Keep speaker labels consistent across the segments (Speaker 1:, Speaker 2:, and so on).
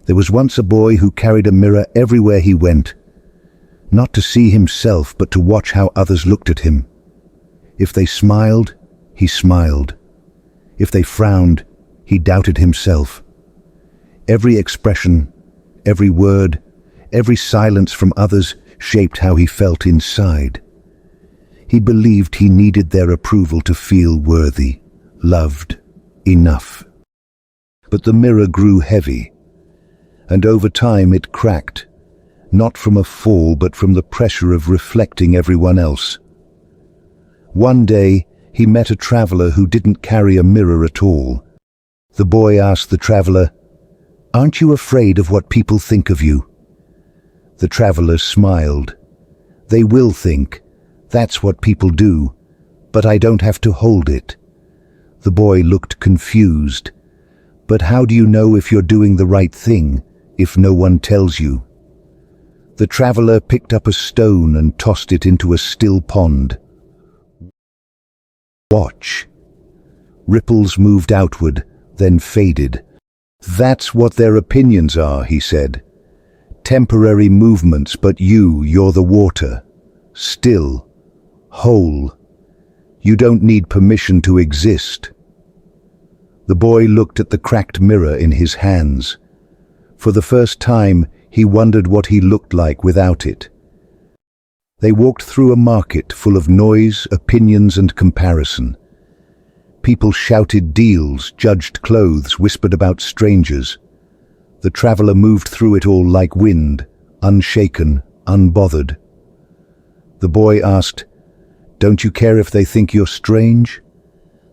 Speaker 1: There was once a boy who carried a mirror everywhere he went, not to see himself but to watch how others looked at him. If they smiled, he smiled. If they frowned, he doubted himself. Every expression, every word, every silence from others shaped how he felt inside. He believed he needed their approval to feel worthy, loved, enough. But the mirror grew heavy, and over time it cracked, not from a fall but from the pressure of reflecting everyone else. One day, he met a traveler who didn't carry a mirror at all. The boy asked the traveler, "Aren't you afraid of what people think of you?" The traveler smiled. "They will think. That's what people do. But I don't have to hold it." The boy looked confused. "But how do you know if you're doing the right thing, if no one tells you?" The traveler picked up a stone and tossed it into a still pond. "Watch." Ripples moved outward, then faded. "That's what their opinions are," he said. "Temporary movements, but you're the water. Still, whole. You don't need permission to exist." The boy looked at the cracked mirror in his hands. For the first time, he wondered what he looked like without it. They walked through a market full of noise, opinions, and comparison. People shouted deals, judged clothes, whispered about strangers. The traveler moved through it all like wind, unshaken, unbothered. The boy asked, "Don't you care if they think you're strange?"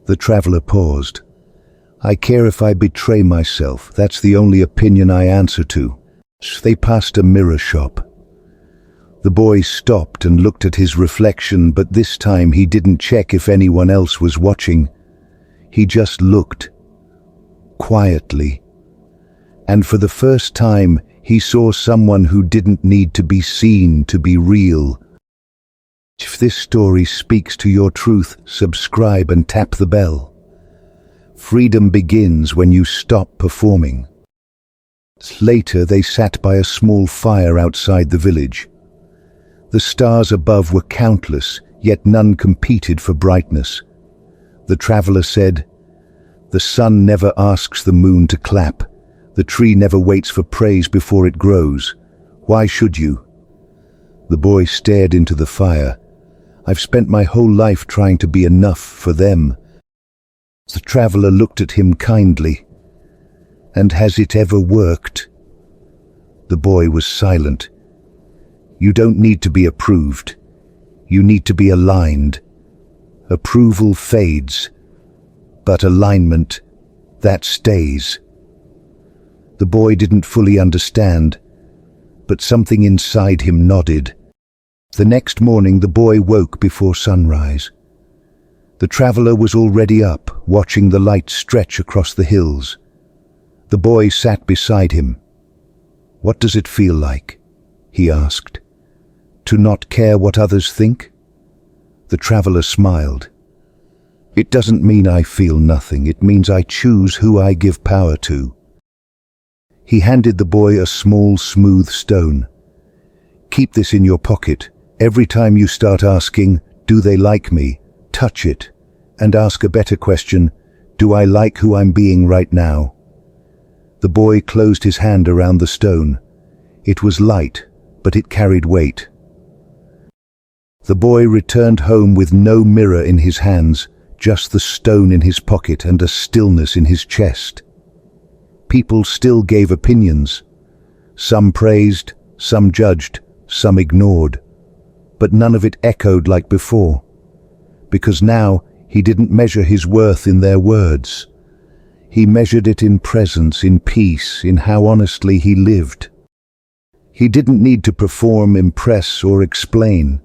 Speaker 1: The traveler paused. "I care if I betray myself. That's the only opinion I answer to." They passed a mirror shop. The boy stopped and looked at his reflection, but this time he didn't check if anyone else was watching. He just looked, quietly. And for the first time, he saw someone who didn't need to be seen to be real. If this story speaks to your truth, subscribe and tap the bell. Freedom begins when you stop performing. Later, they sat by a small fire outside the village. The stars above were countless, yet none competed for brightness. The traveler said, "The sun never asks the moon to clap. The tree never waits for praise before it grows. Why should you?" The boy stared into the fire. "I've spent my whole life trying to be enough for them." The traveler looked at him kindly. "And has it ever worked?" The boy was silent. "You don't need to be approved. You need to be aligned. Approval fades, but alignment, that stays." The boy didn't fully understand, but something inside him nodded. The next morning the boy woke before sunrise. The traveler was already up, watching the light stretch across the hills. The boy sat beside him. "What does it feel like?" he asked. "To not care what others think?" The traveler smiled. "It doesn't mean I feel nothing. It means I choose who I give power to." He handed the boy a small, smooth stone. "Keep this in your pocket. Every time you start asking, 'Do they like me?' touch it, and ask a better question, 'Do I like who I'm being right now?'" The boy closed his hand around the stone. It was light, but it carried weight. The boy returned home with no mirror in his hands, just the stone in his pocket and a stillness in his chest. People still gave opinions. Some praised, some judged, some ignored. But none of it echoed like before. Because now he didn't measure his worth in their words. He measured it in presence, in peace, in how honestly he lived. He didn't need to perform, impress, or explain.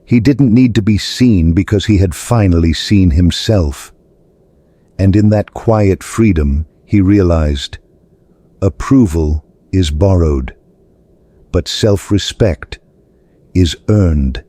Speaker 1: He didn't need to be seen because he had finally seen himself. And in that quiet freedom, he realized, approval is borrowed, but self-respect is earned.